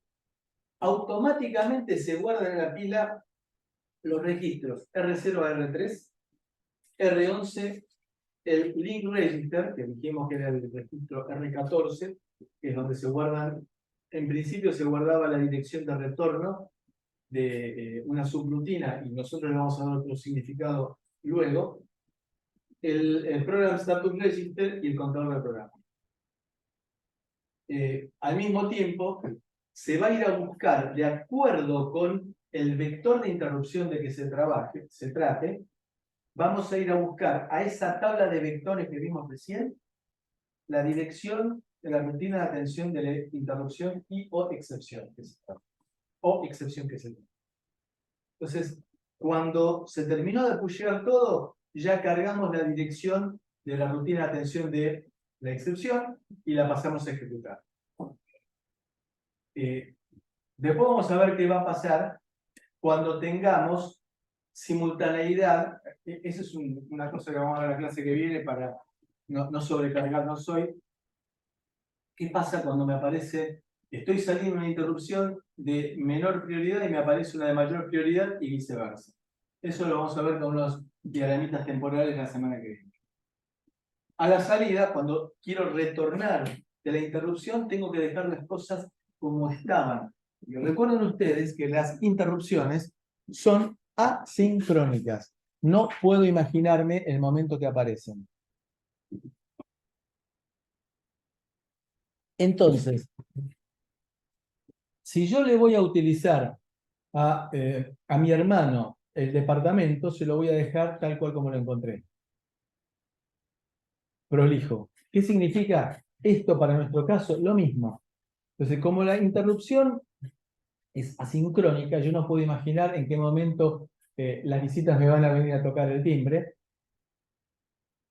S1: Automáticamente se guardan en la pila los registros R0 a R3, R11, el link register, que dijimos que era el registro R14, que es donde se guardan, en principio se guardaba la dirección de retorno de una subrutina, y nosotros le vamos a dar otro significado luego, el Program Status Register y el contador de programa. Al mismo tiempo, se va a ir a buscar, de acuerdo con el vector de interrupción de que se trate, vamos a ir a buscar a esa tabla de vectores que vimos recién, la dirección de la rutina de atención de la interrupción y o excepción que se trata. Entonces, cuando se terminó de pushear todo, ya cargamos la dirección de la rutina de atención de la excepción y la pasamos a ejecutar. Después vamos a ver qué va a pasar cuando tengamos simultaneidad. Esa es una cosa que vamos a ver en la clase que viene para no sobrecargarnos hoy. ¿Qué pasa cuando me aparece, estoy saliendo de una interrupción de menor prioridad y me aparece una de mayor prioridad y viceversa? Eso lo vamos a ver con unos diagramitas temporales la semana que viene. A la salida, cuando quiero retornar de la interrupción, tengo que dejar las cosas como estaban. Y recuerden ustedes que las interrupciones son asincrónicas. No puedo imaginarme el momento que aparecen. Entonces, si yo le voy a utilizar a mi hermano el departamento se lo voy a dejar tal cual como lo encontré. Prolijo. ¿Qué significa esto para nuestro caso? Lo mismo. Entonces, como la interrupción es asincrónica, yo no puedo imaginar en qué momento las visitas me van a venir a tocar el timbre.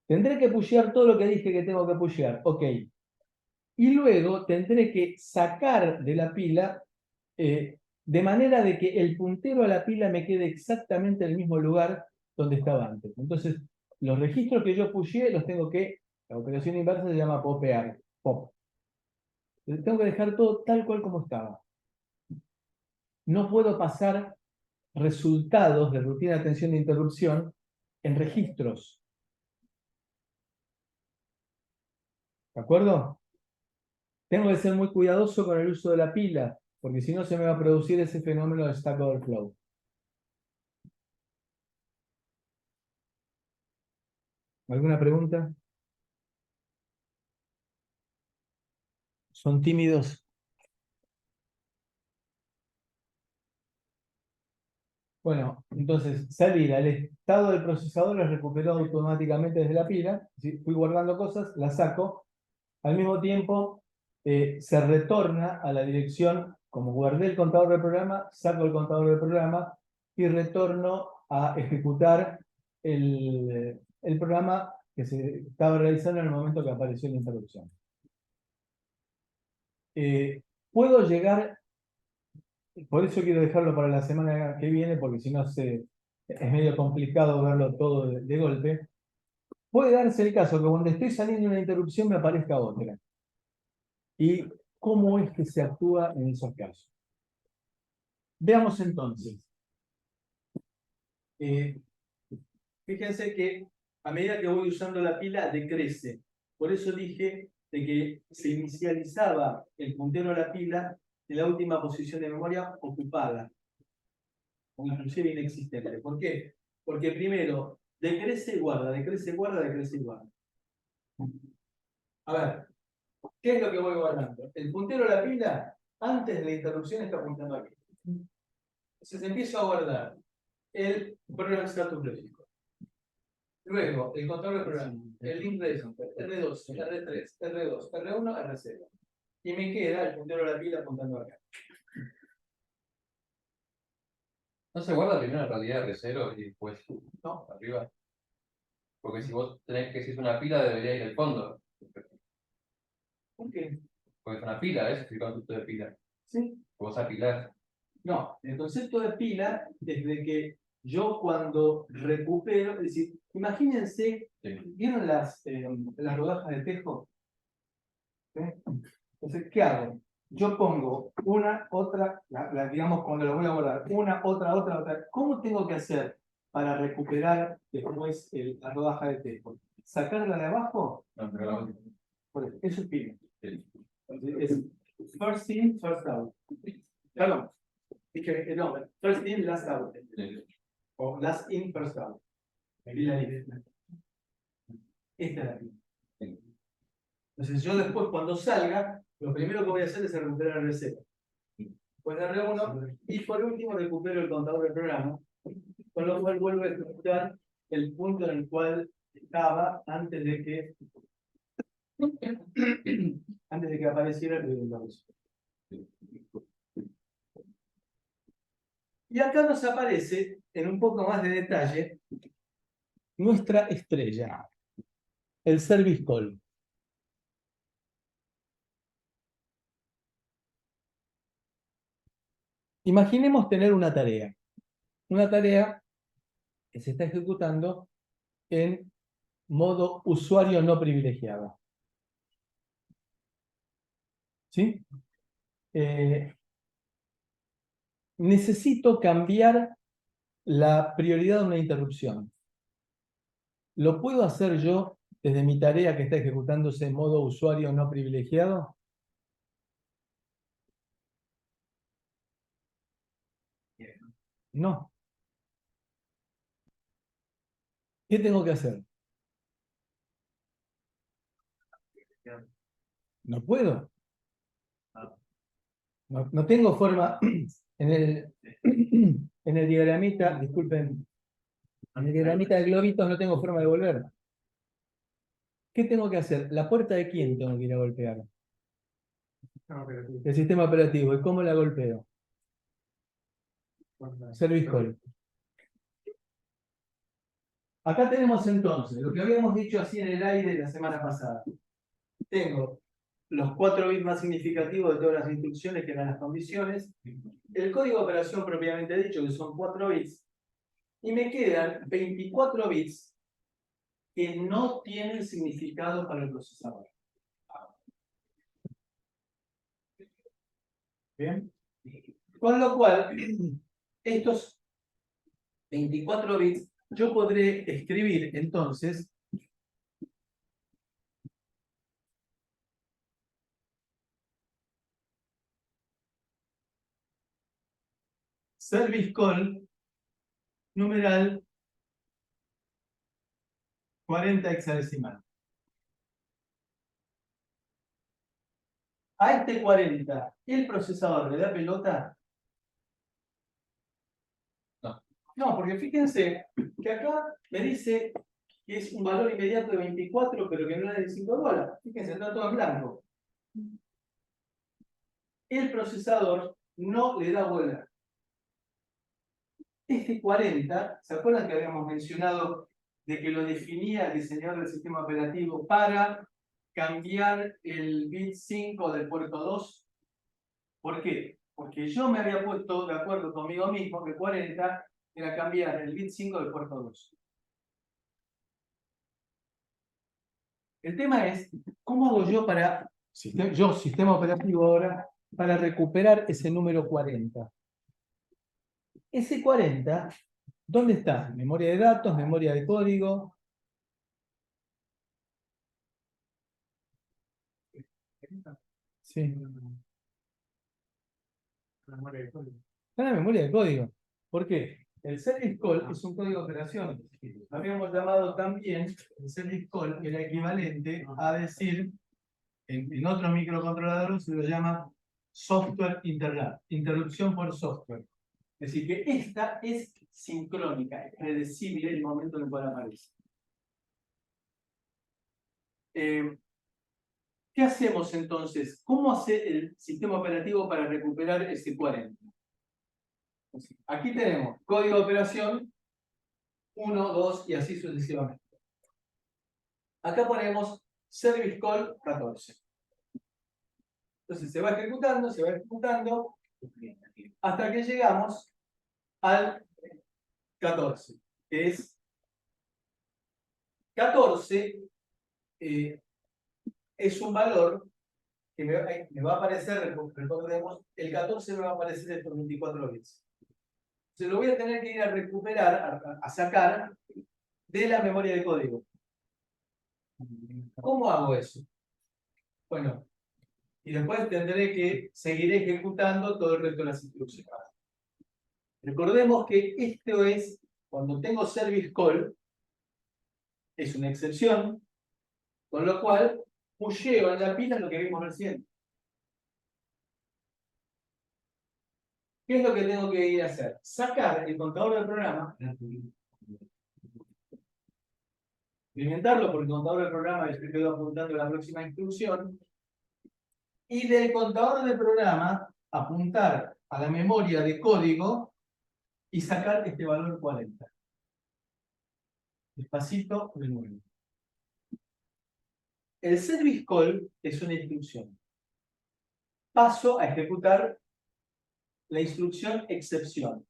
S1: Tendré que pushear todo lo que dije que tengo que pushear. Ok. Y luego tendré que sacar de la pila de manera de que el puntero a la pila me quede exactamente en el mismo lugar donde estaba antes. Entonces, los registros que yo pusheé los tengo que, la operación inversa se llama popear. Pop. Tengo que dejar todo tal cual como estaba. No puedo pasar resultados de rutina de atención de interrupción en registros. ¿De acuerdo? Tengo que ser muy cuidadoso con el uso de la pila, porque si no se me va a producir ese fenómeno de Stack Overflow. ¿Alguna pregunta? ¿Son tímidos? Bueno, entonces salida, el estado del procesador es recuperado automáticamente desde la pila. Si fui guardando cosas, las saco. Al mismo tiempo, se retorna a la dirección, como guardé el contador de programa, saco el contador de programa y retorno a ejecutar el programa que se estaba realizando en el momento que apareció la interrupción. Puedo llegar, por eso quiero dejarlo para la semana que viene, porque si no es medio complicado verlo todo de golpe. Puede darse el caso que cuando estoy saliendo de una interrupción me aparezca otra. ¿Y cómo es que se actúa en esos casos? Veamos entonces. Fíjense que a medida que voy usando la pila decrece. Por eso dije de que se inicializaba el puntero a la pila en la última posición de memoria ocupada, o inclusive inexistente. ¿Por qué? Porque primero decrece y guarda, decrece y guarda, decrece y guarda. A ver, ¿qué es lo que voy guardando? El puntero a la pila, antes de la interrupción, está apuntando aquí. Entonces empiezo a guardar el programa status lógico. Luego, el control del programa, el link register, R2, R3, R2, R1, R0. Y me queda el puntero de la pila apuntando acá.
S4: ¿No se guarda primero en realidad R0 y después
S1: No.
S4: arriba? Porque si vos tenés que, si es una pila, debería ir al fondo.
S1: ¿Por qué?
S4: Porque es una pila, ese es el concepto de pila.
S1: ¿Sí?
S4: Vos apilás.
S1: No, el concepto de pila es de que yo cuando recupero, es decir, imagínense,
S4: Sí.
S1: ¿vieron las rodajas de tejo? ¿Sí? Entonces, ¿qué hago? Yo pongo una, otra, digamos cuando lo voy a guardar, una, otra, otra, otra. ¿Cómo tengo que hacer para recuperar después la rodaja de tejo? ¿Sacarla de abajo?
S4: No, pero
S1: Por eso es pila.
S4: sí.
S1: Entonces, es first in, first out. Perdón. Dije, no, first in, last out. O last in, first out. Pila libre. Esta es la pila. Entonces yo después cuando salga, lo primero que voy a hacer es recuperar el R0. Pues R1 y por último recupero el contador del programa, con lo cual vuelvo a ejecutar el punto en el cual estaba antes de que apareciera el ruido. Y acá nos aparece, en un poco más de detalle, nuestra estrella, el service call. Imaginemos tener una tarea que se está ejecutando en modo usuario no privilegiado. ¿Sí? Necesito cambiar la prioridad de una interrupción. ¿Lo puedo hacer yo desde mi tarea que está ejecutándose en modo usuario no privilegiado? No. ¿Qué tengo que hacer? No puedo. No tengo forma En el, en el diagramita, disculpen, en el diagramita de globitos no tengo forma de volver. ¿Qué tengo que hacer? ¿La puerta de quién tengo que ir a golpear?
S5: No, pero sí,
S1: El sistema operativo. ¿Y cómo la golpeo? Service call. Acá tenemos entonces lo que habíamos dicho así en el aire la semana pasada. Tengo los 4 bits más significativos de todas las instrucciones que eran las condiciones, el código de operación propiamente dicho, que son 4 bits, y me quedan 24 bits que no tienen significado para el procesador. ¿Bien? Con lo cual, estos 24 bits, yo podré escribir entonces service call numeral 40 hexadecimal. A este 40, ¿el procesador le da pelota? No. No, porque fíjense que acá me dice que es un valor inmediato de 24, pero que no es de 5 dólares. Fíjense, está todo en blanco. El procesador no le da bola. Este 40, ¿se acuerdan que habíamos mencionado de que lo definía el diseñador del sistema operativo para cambiar el bit 5 del puerto 2? ¿Por qué? Porque yo me había puesto de acuerdo conmigo mismo que 40 era cambiar el bit 5 del puerto 2. El tema es, ¿cómo hago yo para, sistema operativo ahora, para recuperar ese número 40? Ese 40, ¿dónde está? Memoria de datos, memoria de código. Sí.
S5: la memoria de código.
S1: Está en la memoria de código. ¿Por qué? El service call es un código de operación. Habíamos llamado también el service call, era equivalente a decir, en otros microcontroladores se lo llama software interrupt, interrupción por software. Es decir, que esta es sincrónica, es predecible el momento en el cual aparece. ¿Qué hacemos entonces? ¿Cómo hace el sistema operativo para recuperar ese 40? Aquí tenemos código de operación 1, 2 y así sucesivamente. Acá ponemos service call 14. Entonces se va ejecutando hasta que llegamos al 14, que es 14 es un valor que me va a aparecer, recordemos, el 14 me va a aparecer estos 24 bits. Se lo voy a tener que ir a recuperar, a sacar de la memoria de código. ¿Cómo hago eso? Bueno, y después tendré que seguir ejecutando todo el resto de las instrucciones. Recordemos que esto es, cuando tengo service call, es una excepción, con lo cual pusheo en la pila lo que vimos recién. ¿Qué es lo que tengo que ir a hacer? Sacar el contador del programa, implementarlo por el contador del programa, que quedo apuntando a la próxima instrucción, y del contador del programa apuntar a la memoria de código y sacar este valor 40. Despacito de nuevo. El service call es una instrucción. Paso a ejecutar la instrucción excepción.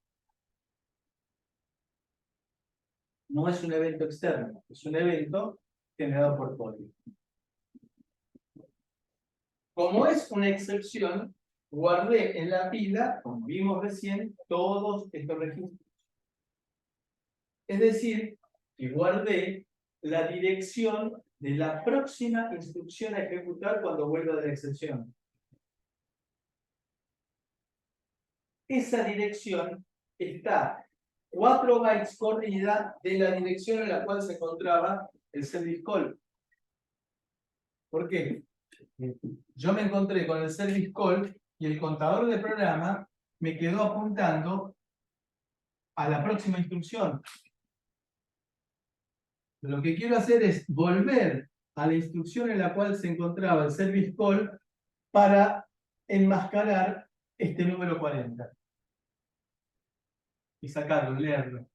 S1: No es un evento externo, es un evento generado por código. Como es una excepción, guardé en la pila, como vimos recién, todos estos registros. Es decir, que guardé la dirección de la próxima instrucción a ejecutar cuando vuelva de la excepción. Esa dirección está 4 bytes corrida de la dirección en la cual se encontraba el service call. ¿Por qué? Yo me encontré con el service call y el contador de programa me quedó apuntando a la próxima instrucción. Lo que quiero hacer es volver a la instrucción en la cual se encontraba el service call para enmascarar este número 40. Y sacarlo, leerlo.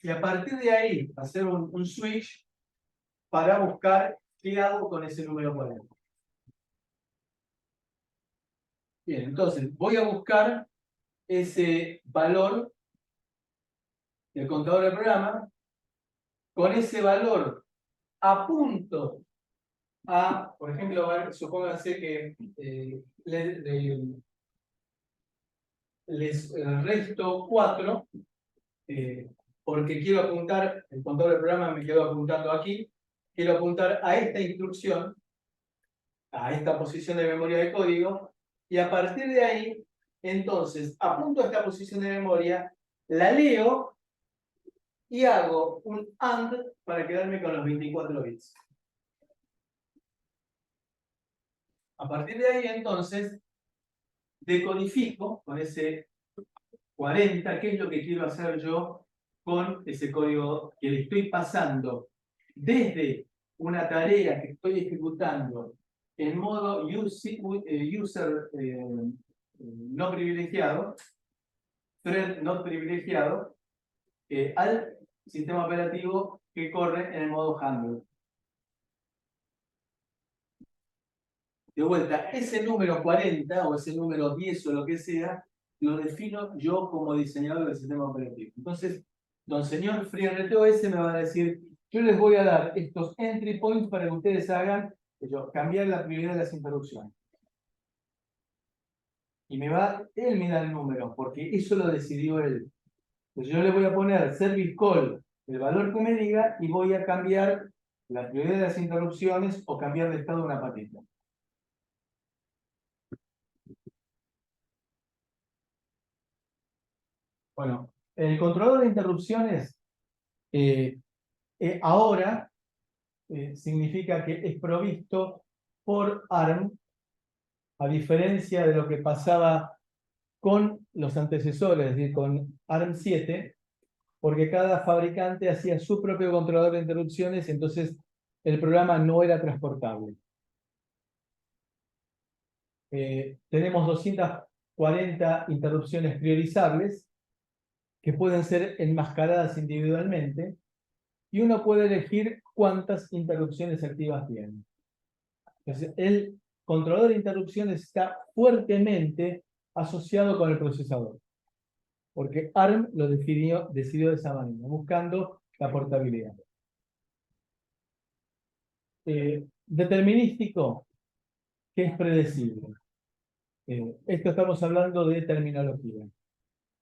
S1: Y a partir de ahí, hacer un switch para buscar qué hago con ese número 40. Bien, entonces voy a buscar ese valor del contador del programa. Con ese valor apunto a, por ejemplo, supónganse que les resto 4, porque quiero apuntar, el contador del programa me quedó apuntando aquí, quiero apuntar a esta instrucción, a esta posición de memoria de código, y a partir de ahí, entonces, apunto a esta posición de memoria, la leo, y hago un AND para quedarme con los 24 bits. A partir de ahí, entonces, decodifico con ese 40, qué es lo que quiero hacer yo con ese código que le estoy pasando desde una tarea que estoy ejecutando en modo user no privilegiado, thread no privilegiado, al sistema operativo que corre en el modo handler. De vuelta, ese número 40 o ese número 10 o lo que sea, lo defino yo como diseñador del sistema operativo. Entonces, don señor FreeRTOS me va a decir, yo les voy a dar estos entry points para que ustedes hagan, cambiar la prioridad de las interrupciones. Y él me da el número, porque eso lo decidió él. Entonces yo le voy a poner service call, el valor que me diga, y voy a cambiar la prioridad de las interrupciones o cambiar de estado una patita. Bueno, el controlador de interrupciones ahora significa que es provisto por ARM, a diferencia de lo que pasaba con los antecesores, es decir, con ARM 7, porque cada fabricante hacía su propio controlador de interrupciones, entonces el programa no era transportable. Tenemos 240 interrupciones priorizables que pueden ser enmascaradas individualmente y uno puede elegir cuántas interrupciones activas tiene. Entonces, el controlador de interrupciones está fuertemente asociado con el procesador, porque ARM lo decidió de esa manera, buscando la portabilidad. Determinístico, que es predecible. Esto estamos hablando de terminología.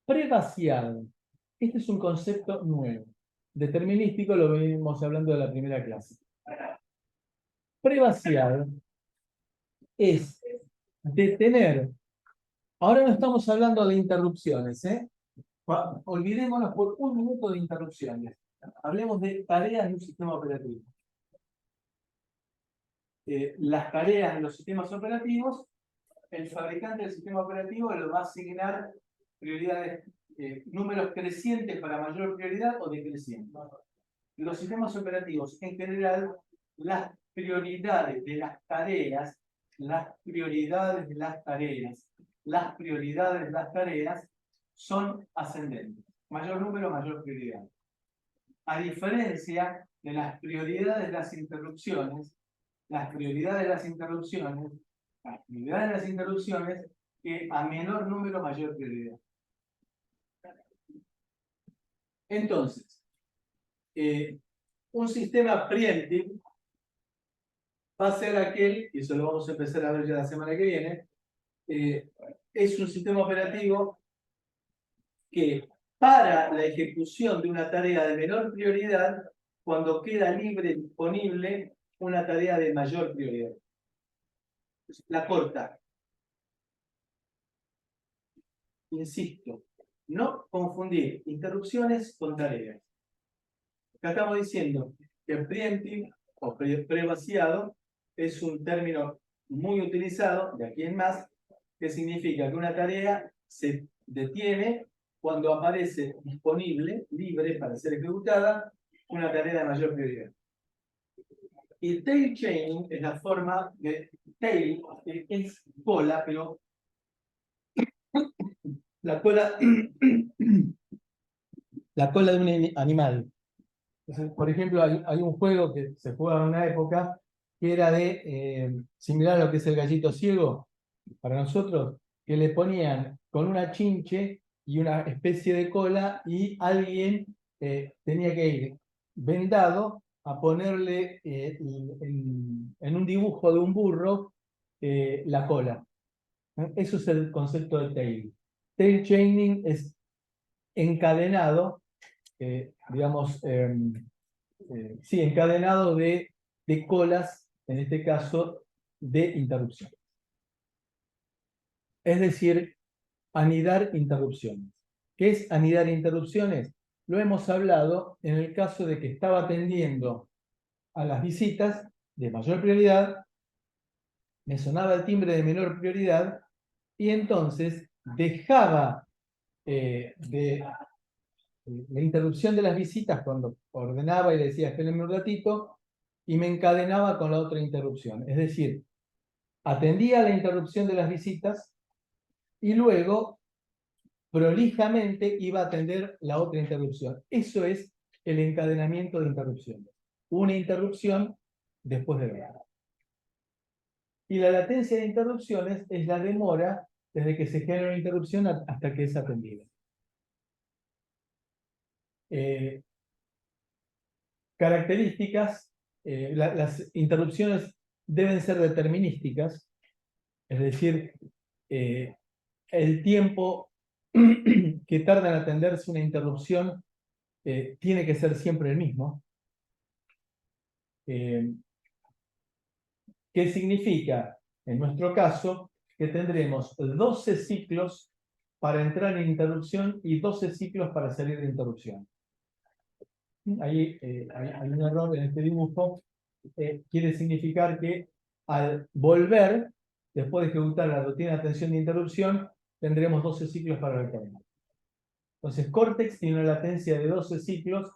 S1: Prevaciado. Este es un concepto nuevo. Determinístico lo venimos hablando de la primera clase. Prevaciado es detener. Ahora no estamos hablando de interrupciones, olvidémonos por un minuto de interrupciones. Hablemos de tareas de un sistema operativo. Las tareas de los sistemas operativos, el fabricante del sistema operativo lo va a asignar prioridades, números crecientes para mayor prioridad o decrecientes. Los sistemas operativos, en general, las prioridades de las tareas, son ascendentes. Mayor número, mayor prioridad. A diferencia de las prioridades de las interrupciones, que a menor número, mayor prioridad. Entonces, un sistema preemptive va a ser aquel, y eso lo vamos a empezar a ver ya la semana que viene, es un sistema operativo que para la ejecución de una tarea de menor prioridad, cuando queda libre disponible una tarea de mayor prioridad. La corta. Insisto, no confundir interrupciones con tareas. Acá estamos diciendo que preemptive o prevaciado es un término muy utilizado, de aquí en más, que significa que una tarea se detiene cuando aparece disponible, libre para ser ejecutada, una tarea de mayor prioridad. Y tail chaining es la forma de tail, que es cola, pero la cola, la cola de un animal. Entonces, por ejemplo, hay un juego que se jugaba en una época que era similar a lo que es el gallito ciego para nosotros, que le ponían con una chinche y una especie de cola y alguien tenía que ir vendado a ponerle en un dibujo de un burro la cola. Eso es el concepto de tail. Tail chaining es encadenado, digamos, sí, encadenado de colas, en este caso, de interrupción. Es decir, anidar interrupciones. ¿Qué es anidar interrupciones? Lo hemos hablado en el caso de que estaba atendiendo a las visitas de mayor prioridad, me sonaba el timbre de menor prioridad y entonces dejaba la interrupción de las visitas cuando ordenaba y le decía espérenme un ratito y me encadenaba con la otra interrupción. Es decir, atendía la interrupción de las visitas y luego prolijamente iba a atender la otra interrupción. Eso es el encadenamiento de interrupciones. Una interrupción después de la otra. Y la latencia de interrupciones es la demora desde que se genera una interrupción hasta que es atendida. Características, las interrupciones deben ser determinísticas, es decir, el tiempo que tarda en atenderse una interrupción tiene que ser siempre el mismo. ¿Qué significa? En nuestro caso, que tendremos 12 ciclos para entrar en interrupción y 12 ciclos para salir de interrupción. Ahí hay un error en este dibujo. Quiere significar que al volver, después de ejecutar la rutina de atención de interrupción, tendremos 12 ciclos para retornar. Entonces, Cortex tiene una latencia de 12 ciclos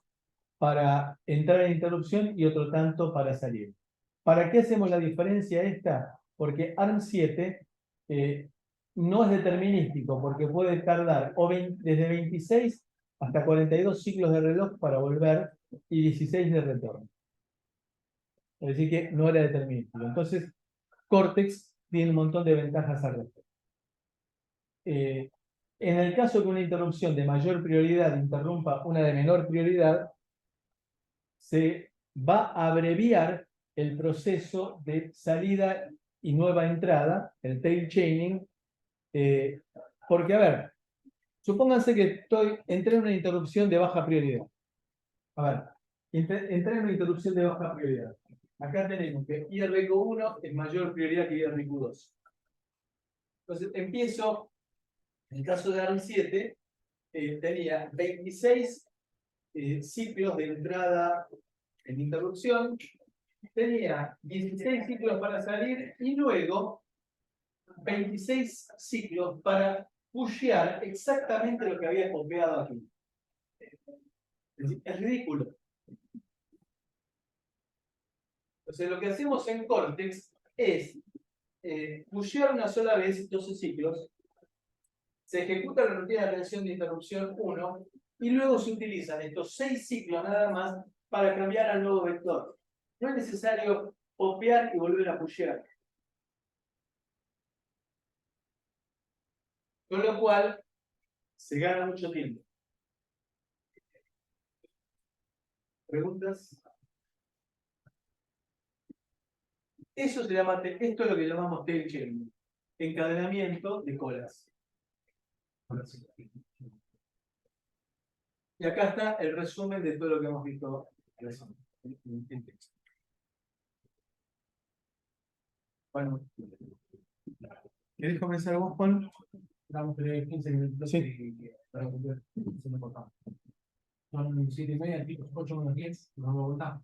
S1: para entrar en interrupción y otro tanto para salir. ¿Para qué hacemos la diferencia esta? Porque ARM7 no es determinístico, porque puede tardar desde 26 hasta 42 ciclos de reloj para volver y 16 de retorno. Es decir, que no era determinístico. Entonces, Cortex tiene un montón de ventajas al respecto. En el caso que una interrupción de mayor prioridad interrumpa una de menor prioridad, se va a abreviar el proceso de salida y nueva entrada, el tail chaining, porque, a ver, supónganse que entré en una interrupción de baja prioridad. A ver, entré en una interrupción de baja prioridad. Acá tenemos que IRQ1 es mayor prioridad que IRQ2. Entonces, empiezo, en el caso de ARM7, tenía 26 ciclos de entrada en interrupción, tenía 16 ciclos para salir y luego 26 ciclos para pushear exactamente lo que había copiado aquí. Es ridículo. Entonces lo que hacemos en Cortex es pushear una sola vez 12 ciclos, se ejecuta la rutina de atención de interrupción 1 y luego se utilizan estos 6 ciclos nada más para cambiar al nuevo vector. No es necesario copiar y volver a pushear. Con lo cual, se gana mucho tiempo. ¿Preguntas? Esto es lo que llamamos tail chaining, encadenamiento de colas. Y acá está el resumen de todo lo que hemos visto en texto. Bueno, ¿querés comenzar vos, Juan?
S5: Damos 15 minutos para cumplir. Son 7:30, 8 menos 10, nos vamos a votar.